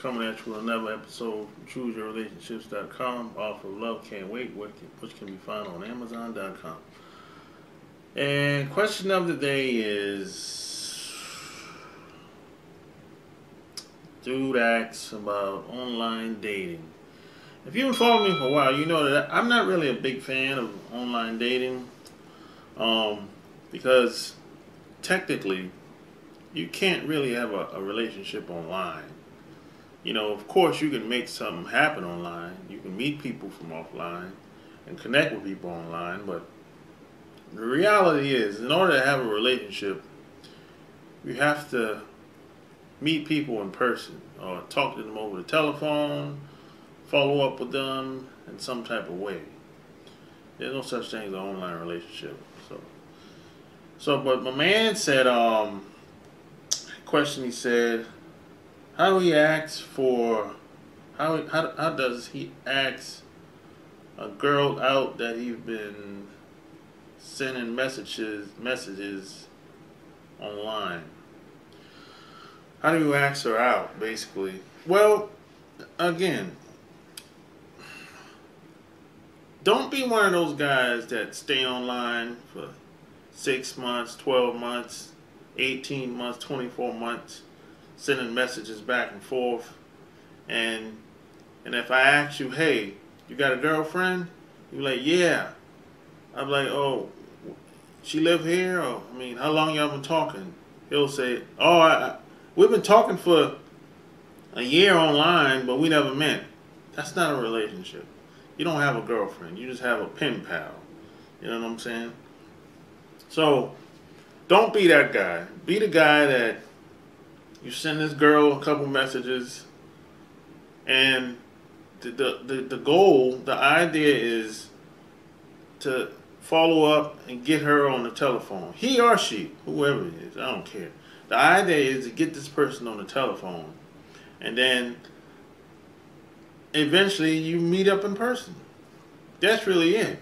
coming at you with another episode from ChooseYourRelationships.com, off of Love Can't Wait, which can be found on Amazon.com. And question of the day is, dude asks about online dating. If you've been following me for a while, you know that I'm not really a big fan of online dating, because technically you can't really have a relationship online. You know, of course you can make something happen online. You can meet people from offline and connect with people online, but the reality is, in order to have a relationship, you have to meet people in person or talk to them over the telephone, follow up with them in some type of way. There's no such thing as an online relationship. But my man said, question he said, how does he ask a girl out that he's been sending messages online? How do you ask her out, basically? Well, again, don't be one of those guys that stay online for 6 months, 12 months, 18 months, 24 months, sending messages back and forth. And if I ask you, hey, you got a girlfriend? You're like, yeah. I'm like, oh, she live here? Or, I mean, how long y'all been talking? He'll say, oh, we've been talking for a year online, but we never met. That's not a relationship. You don't have a girlfriend. You just have a pen pal. You know what I'm saying? So, don't be that guy. Be the guy that you send this girl a couple messages, and the goal, the idea is to follow up and get her on the telephone. He or she, whoever it is, I don't care. The idea is to get this person on the telephone, and then eventually you meet up in person. That's really it.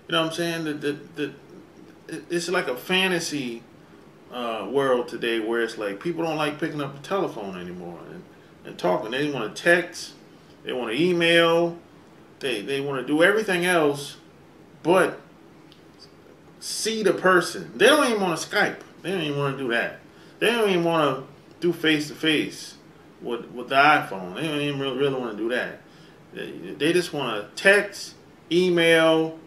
You know what I'm saying? It's like a fantasy world today, where it's like people don't like picking up the telephone anymore and talking. They want to text, they want to email, they want to do everything else but see the person. They don't even want to Skype. They don't even want to do that. They don't even want to do face-to-face with the iPhone. They don't even really want to do that. They just want to text, email,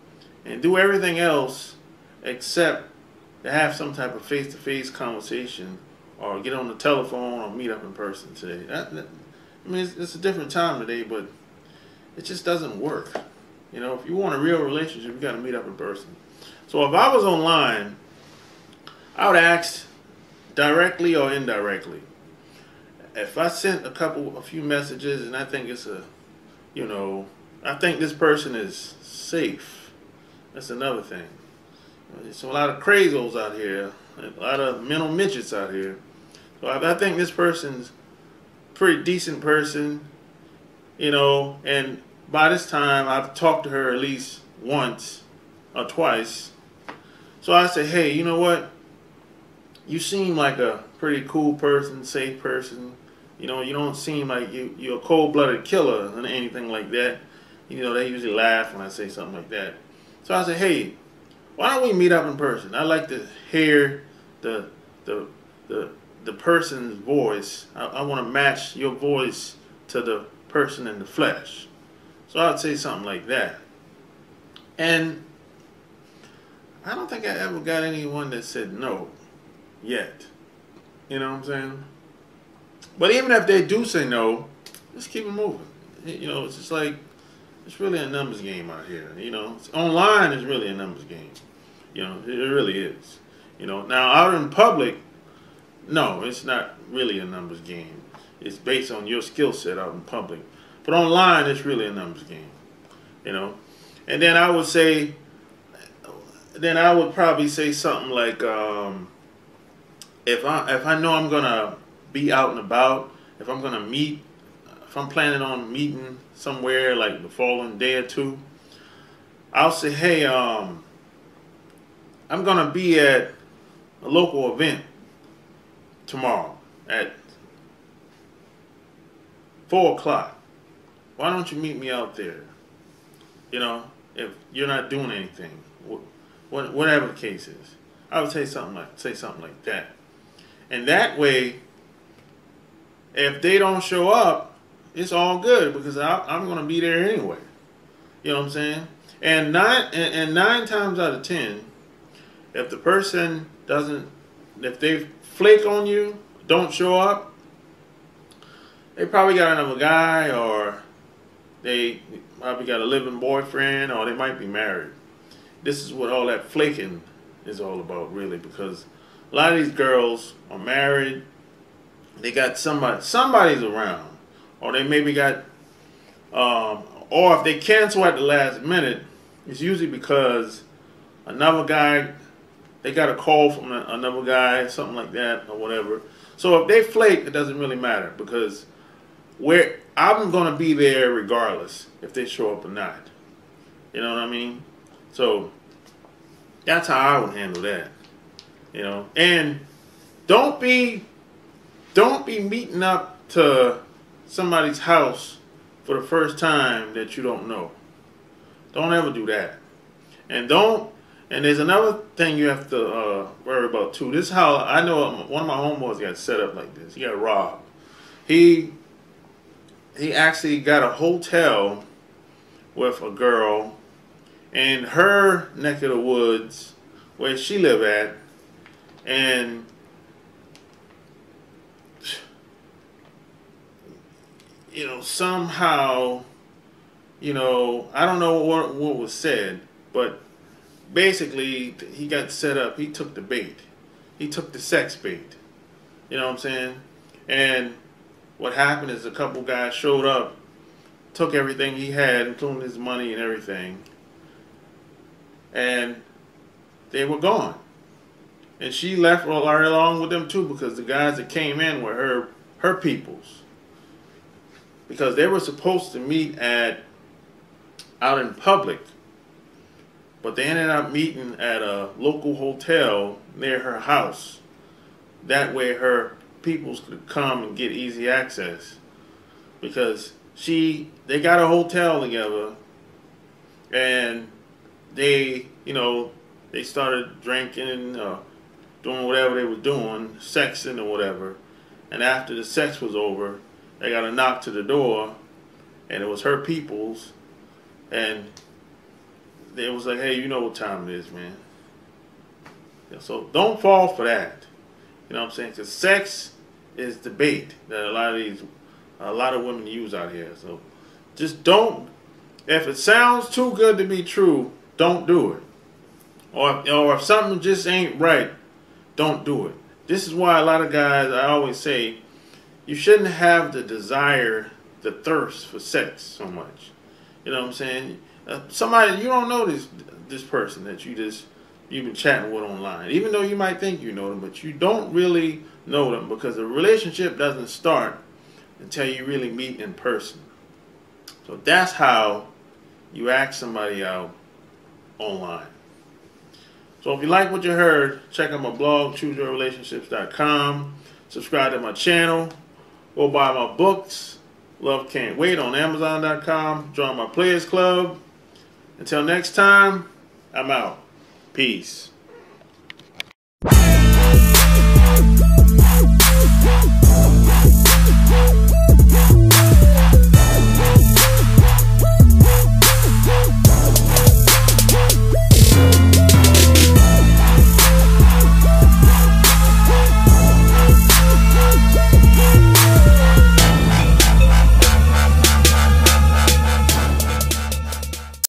and do everything else except to have some type of face-to-face conversation, or get on the telephone, or meet up in person today. I mean, it's a different time today, but it just doesn't work. You know, if you want a real relationship, you got to meet up in person. So if I was online, I would ask directly or indirectly. If I sent a few messages and I think I think this person is safe, that's another thing. There's a lot of crazos out here, a lot of mental midgets out here. So I think this person's a pretty decent person, and by this time I've talked to her at least once or twice. So I say, hey, you know what? You seem like a pretty cool person, safe person. You don't seem like you're a cold-blooded killer or anything like that. They usually laugh when I say something like that. So I say, hey, why don't we meet up in person? I like to hear the person's voice. I want to match your voice to the person in the flesh. So I'd say something like that. And I don't think I ever got anyone that said no yet. You know what I'm saying? But even if they do say no, just keep it moving. It's just like, it's really a numbers game out here. Online is really a numbers game. It really is. Now out in public, no, it's not really a numbers game. It's based on your skill set out in public. But online, it's really a numbers game. And then I would probably say something like, if I know I'm gonna be out and about, if I'm planning on meeting somewhere like the following day or two, I'll say, hey, I'm gonna be at a local event tomorrow at 4 o'clock. Why don't you meet me out there? You know, if you're not doing anything, whatever the case is. I would say something like that. And that way, if they don't show up, it's all good because I'm going to be there anyway. You know what I'm saying? And nine times out of 10, if the person doesn't, if they flake on you, don't show up, they probably got another guy, or they probably got a living boyfriend, or they might be married. This is what all that flaking is all about, really, because a lot of these girls are married. They got somebody's around, or they maybe got, or if they cancel at the last minute, it's usually because another guy, they got a call from another guy, something like that, or whatever. So if they flake, it doesn't really matter, because I'm going to be there regardless if they show up or not. You know what I mean? So that's how I would handle that. You know, and don't be meeting up to somebody's house for the first time that you don't know. Don't ever do that. And there's another thing you have to worry about too. This is how I know one of my homeboys got set up like this. He got robbed. He actually got a hotel with a girl in her neck of the woods where she live at, and you know, somehow, you know, I don't know what was said, but basically he got set up. He took the bait. He took the sex bait. You know what I'm saying? And what happened is a couple guys showed up, took everything he had, including his money and everything, and they were gone. And she left right along with them too, because the guys that came in were her peoples. Because they were supposed to meet out in public, but they ended up meeting at a local hotel near her house. That way her peoples could come and get easy access, because they got a hotel together, and they started drinking, doing whatever they were doing, sexing or whatever. And after the sex was over, they got a knock to the door, and it was her peoples, and they was like, hey, you know what time it is, man. Yeah, so don't fall for that. You know what I'm saying? Because sex is the bait that a lot of women use out here. So just don't, if it sounds too good to be true, don't do it. Or if something just ain't right, don't do it. This is why a lot of guys, I always say, you shouldn't have the desire, the thirst for sex so much. You know what I'm saying? Somebody, you don't know this person that you've been chatting with online. Even though you might think you know them, but you don't really know them, because a relationship doesn't start until you really meet in person. So that's how you ask somebody out online. So if you like what you heard, check out my blog, chooseyourrelationships.com. Subscribe to my channel. Go buy my books, Love Can't Wait, on Amazon.com. Join my Players Club. Until next time, I'm out. Peace.